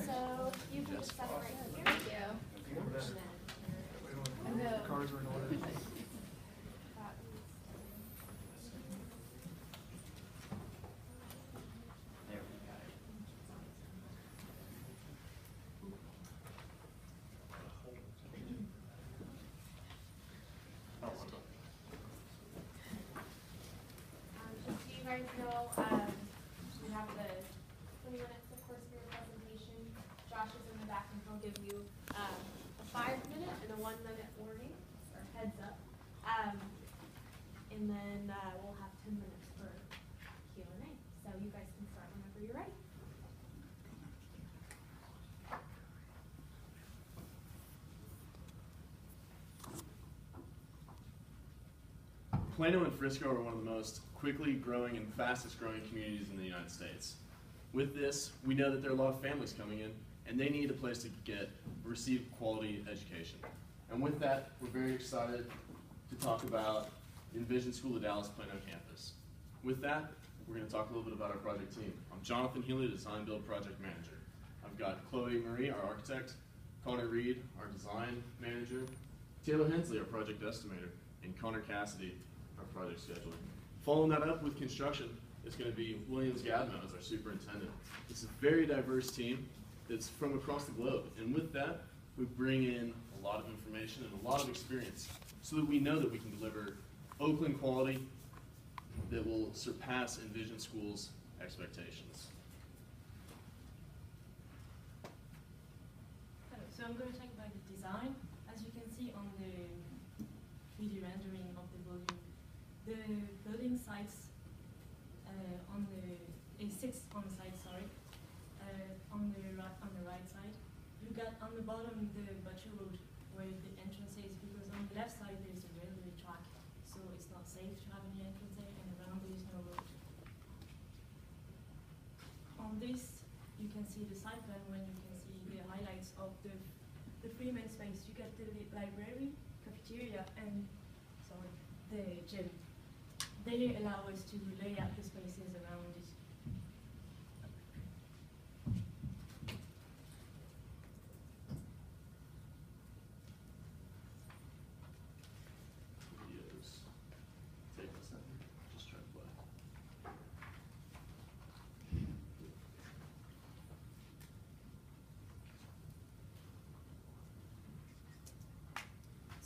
So you can just set it right here. Thank you. And then, Cars are in order. just so you guys know, we have the 20 minutes, of course, for your presentation. Josh is in the back and he'll give you a 5-minute and a 1-minute warning, or heads up. And then we'll have 10 minutes for Q&A. So you guys can start whenever you're ready. Plano and Frisco are one of the most quickly growing and fastest growing communities in the United States. With this, we know that there are a lot of families coming in and they need a place to receive quality education. And with that, we're very excited to talk about Envision School of Dallas Plano campus. With that, we're going to talk a little bit about our project team. I'm Jonathan Healy, Design Build Project Manager. I've got Chloe Marie, our architect, Connor Reed, our design manager, Taylor Hensley, our project estimator, and Connor Cassidy, our project scheduler. Following that up with construction is going to be Williams Gadmo as our superintendent. It's a very diverse team that's from across the globe, and with that, we bring in a lot of information and a lot of experience so that we know that we can deliver Oakland quality that will surpass Envision School's expectations. So I'm going to talk about the design. As you can see on the 3D rendering of the building sites is 6 on the site, sorry, on the right side. You got on the bottom the butcher road where the entrance is, because on the left side there's a railway track, so it's not safe to have any entrance there, and around there is no road. On this, you can see the site plan when you can see the highlights of the three main space. You get the library, cafeteria, and the gym. They allow us to lay out the spaces around it. Videos. Take a second. Just try to play.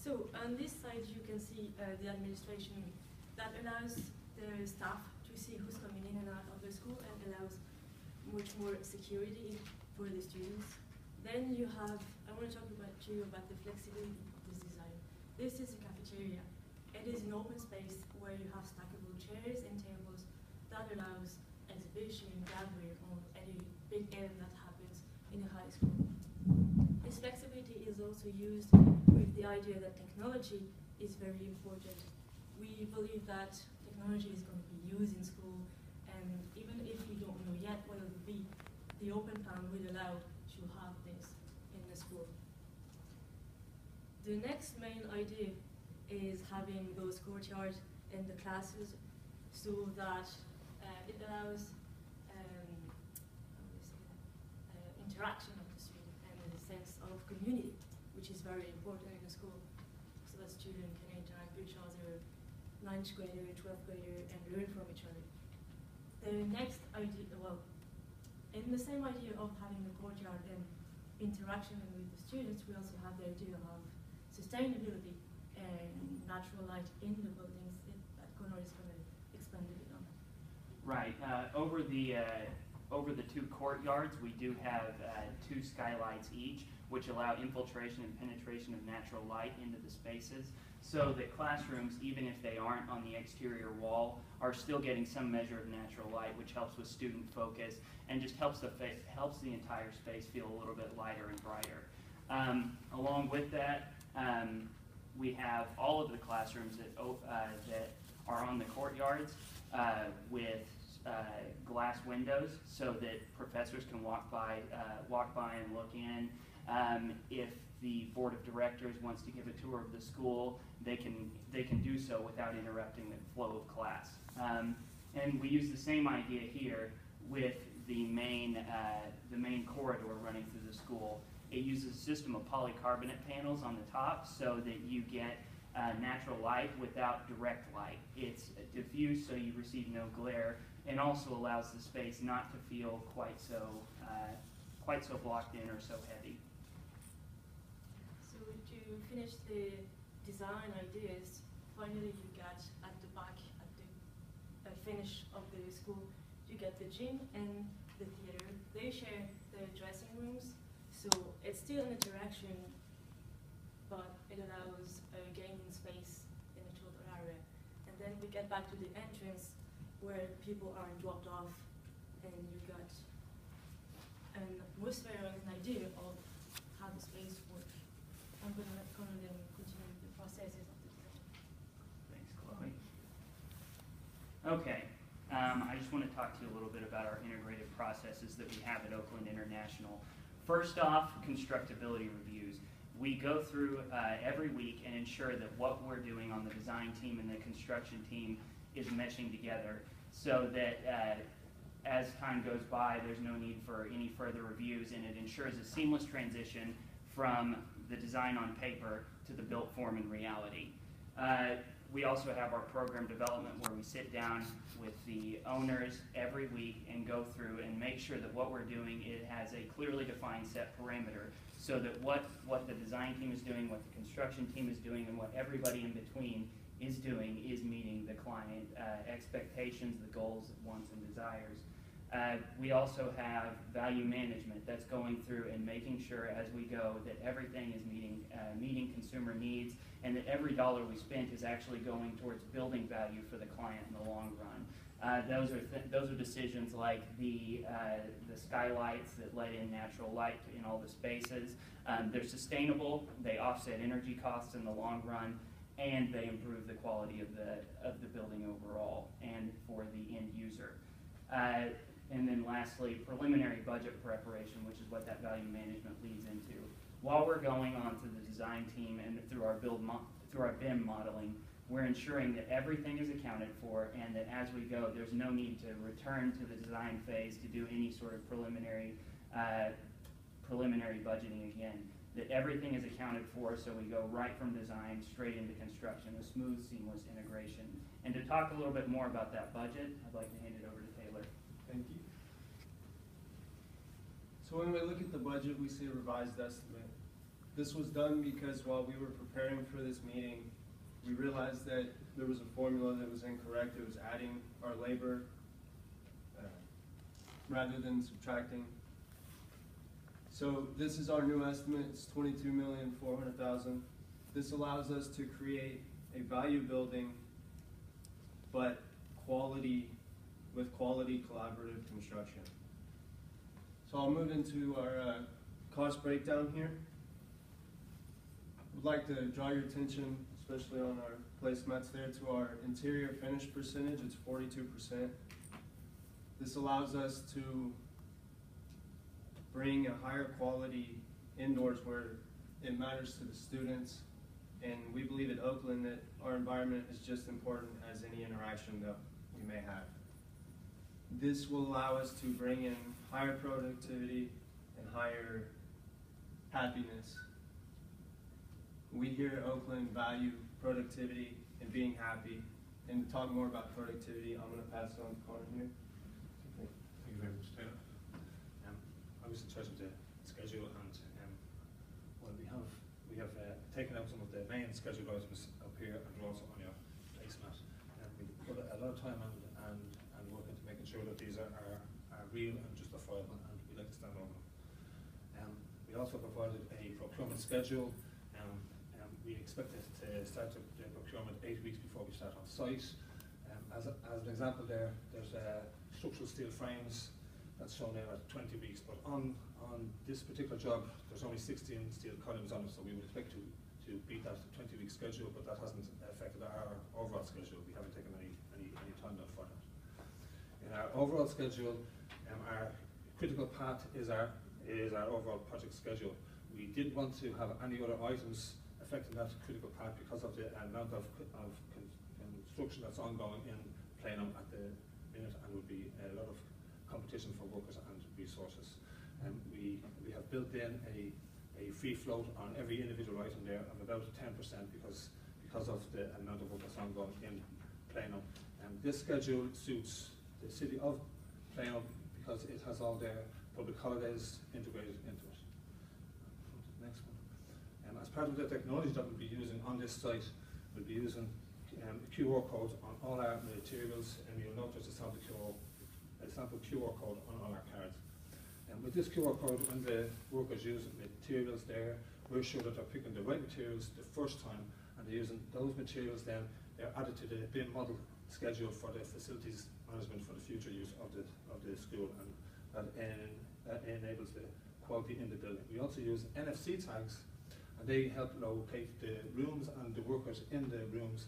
So on this side, you can see the administration that allows the staff to see who's coming in and out of the school and allows much more security for the students. Then you have, I want to talk about the flexibility of this design. This is a cafeteria. It is an open space where you have stackable chairs and tables that allows exhibition, gathering, or any big event that happens in a high school. This flexibility is also used with the idea that technology is very important. We believe that technology is going to be used in school, and even if we don't know yet what it will be, the open plan will allow to have this in the school. The next main idea is having those courtyards in the classes so that it allows interaction of the student and a sense of community, which is very important in a school, so that students can interact with each other, 9th grader, 12th grader, and learn from each other. The next idea, well, in the same idea of having the courtyard and interaction with the students, we also have the idea of sustainability and natural light in the buildings that Connor is going to expand a bit on. Right. Over the 2 courtyards, we do have 2 skylights each, which allow infiltration and penetration of natural light into the spaces, so that classrooms, even if they aren't on the exterior wall, are still getting some measure of natural light, which helps with student focus and just helps the entire space feel a little bit lighter and brighter. Along with that, we have all of the classrooms that are on the courtyards with glass windows so that professors can walk by and look in. If the board of directors wants to give a tour of the school, they can do so without interrupting the flow of class. And we use the same idea here with the main corridor running through the school. It uses a system of polycarbonate panels on the top so that you get natural light without direct light. It's diffused so you receive no glare, and also allows the space not to feel quite so blocked in or so heavy. So to finish the design ideas, finally you got at the back, at the finish of the school, you get the gym and the theater. They share the dressing rooms, so it's still an interaction, but it allows gaining space in a total area. And then we get back to the entrance where people are dropped off, and you got an atmosphere and an idea of how the space works. I'm going to let Conor then continue the processes of the design. Thanks, Chloe. Okay, I just want to talk to you a little bit about our integrated processes that we have at Oakland International. First off, constructability reviews. We go through every week and ensure that what we're doing on the design team and the construction team is meshing together so that as time goes by, there's no need for any further reviews, and it ensures a seamless transition from the design on paper to the built form in reality. We also have our program development where we sit down with the owners every week and go through and make sure that what we're doing, it has a clearly defined set parameter so that what the design team is doing, what the construction team is doing, and what everybody in between is doing is meeting the client expectations, the goals, wants, and desires. We also have value management that's going through and making sure as we go that everything is meeting consumer needs, and that every dollar we spent is actually going towards building value for the client in the long run. Those are decisions like the skylights that let in natural light in all the spaces. They're sustainable, they offset energy costs in the long run, and they improve the quality of the building overall and for the end user. And then lastly, preliminary budget preparation, which is what that value management leads into. While we're going on to the design team and through our BIM modeling, we're ensuring that everything is accounted for, and that as we go, there's no need to return to the design phase to do any sort of preliminary budgeting again. That everything is accounted for, so we go right from design straight into construction, a smooth, seamless integration. And to talk a little bit more about that budget, I'd like to hand it over to Taylor. Thank you. So when we look at the budget, we see a revised estimate. This was done because while we were preparing for this meeting, we realized that there was a formula that was incorrect. It was adding our labor rather than subtracting. So this is our new estimate. It's $22,400,000. This allows us to create a value building, but with quality collaborative construction. So I'll move into our cost breakdown here. I'd like to draw your attention, especially on our placemats there, to our interior finish percentage. It's 42%. This allows us to bring a higher quality indoors where it matters to the students, and we believe at Oakland that our environment is just important as any interaction that we may have. This will allow us to bring in higher productivity and higher happiness. We here at Oakland value productivity and being happy. And to talk more about productivity, I'm going to pass it on to Conor here. Thank you very much, Taylor. I was in charge of the schedule, and well, we have taken out some of the main schedule items up here, and we're also on your placemat. We put a lot of time and work into making sure that these are real and justifiable, and we like to stand on them. We also provided a procurement schedule. We expect to start the procurement 8 weeks before we start on site. As an example there's structural steel frames that's shown there at 20 weeks, but on on this particular job, there's only 16 steel columns on it, so we would expect to beat that 20-week schedule, but that hasn't affected our overall schedule. We haven't taken any time off for that. In our overall schedule, our critical path is our overall project schedule. We didn't want to have any other items affecting that critical path because of the amount of construction that's ongoing in Plano at the minute, and would be a lot of competition for workers and resources. We have built in a free float on every individual item there of about 10% because of the amount of work that's ongoing in Plano. This schedule suits the city of Plano because it has all their public holidays integrated into it. Next one. As part of the technology that we'll be using on this site, we'll be using QR codes on all our materials, and you'll notice a sample QR code on all our cards. And with this QR code, when the workers use materials there, we're sure that they're picking the right materials the first time, and they're using those materials then, they're added to the bin model schedule for the facilities management for the future use of the school, and that enables the quality in the building. We also use NFC tags, and they help locate the rooms and the workers in the rooms,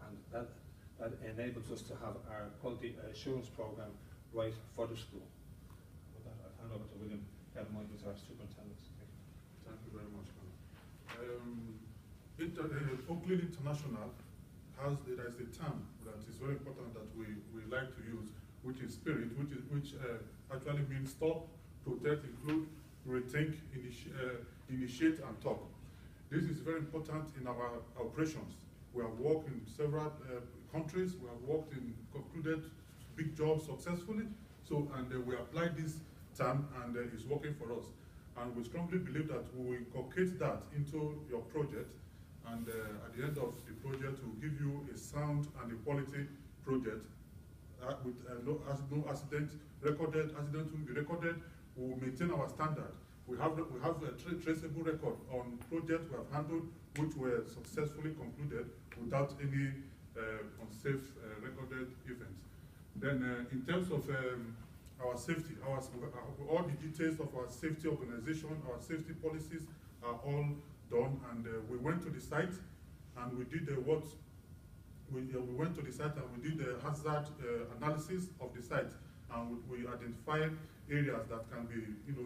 and that enables us to have our quality assurance program right for the school. With that, I'll hand over to William Gelmont, who's our superintendent. Thank you very much, Oakland International there is a term that is very important that we like to use, which is spirit, which actually means stop, protect, include, rethink, initiate, and talk. This is very important in our operations. We have worked in several countries. We have worked in concluded big jobs successfully. So, and we applied this term, and it's working for us. And we strongly believe that we will inculcate that into your project. And at the end of the project, we'll give you a sound and a quality project with no accident recorded. Accidents will be recorded. We will maintain our standard. We have a traceable record on projects we have handled which were successfully concluded without any unsafe recorded events. Then in terms of our safety, all the details of our safety organization, our safety policies are all done, and we went to the site and we did we went to the site and we did the hazard analysis of the site, and we identified areas that can be,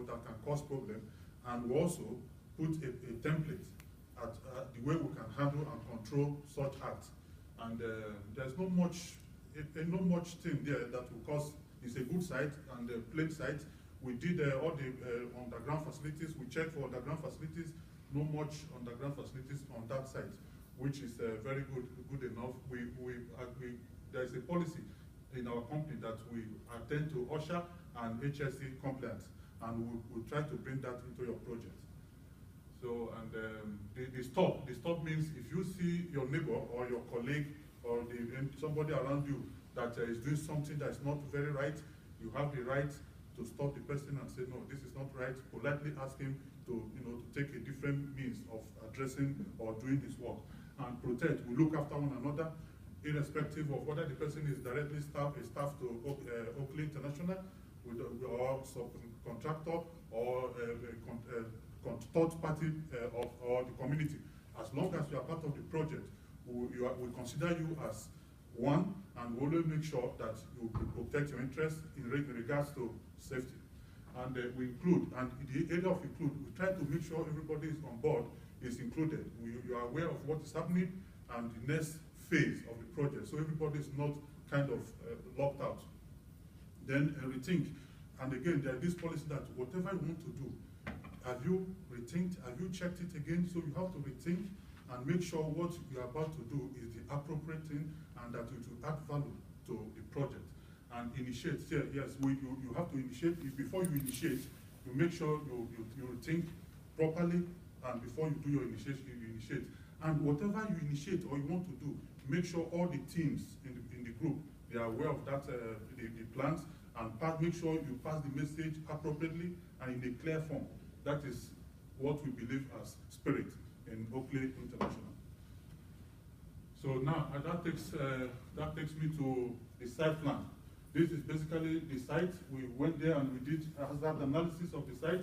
that can cause problem, and we also put a template at the way we can handle and control such acts. And there's not much thing there that will cause. It's a good site and a plain site. We did all the underground facilities. We checked for underground facilities. No much underground facilities on that site, which is very good enough. There is a policy in our company that we attend to OSHA and HSE compliance, and we try to bring that into your project. So, and the stop means if you see your neighbor or your colleague or somebody around you that is doing something that's not very right, you have the right to stop the person and say, no, this is not right. Politely ask him to take a different means of addressing or doing his work. And protect, we look after one another, irrespective of whether the person is directly staff to Oakland International, or subcontractor, or third party or the community. As long as you are part of the project, we consider you as one, and we will make sure that you protect your interests in regards to safety. And we include, and in the area of include, we try to make sure everybody is on board, is included. You are aware of what is happening and the next phase of the project, so everybody is not kind of locked out. Then rethink, and again, there is this policy that whatever you want to do, have you rethinked, have you checked it again? So you have to rethink and make sure what you are about to do is the appropriate thing and that it will add value to the project. And initiate, yes, you have to initiate. Before you initiate, you make sure you think properly, and before you do your initiation, you initiate. And whatever you initiate or you want to do, make sure all the teams in the group, they are aware of that, the plans, and make sure you pass the message appropriately and in a clear form. That is what we believe as spirit in Oakland International. So now that takes me to the site plan. This is basically the site. We went there and we did a hazard analysis of the site,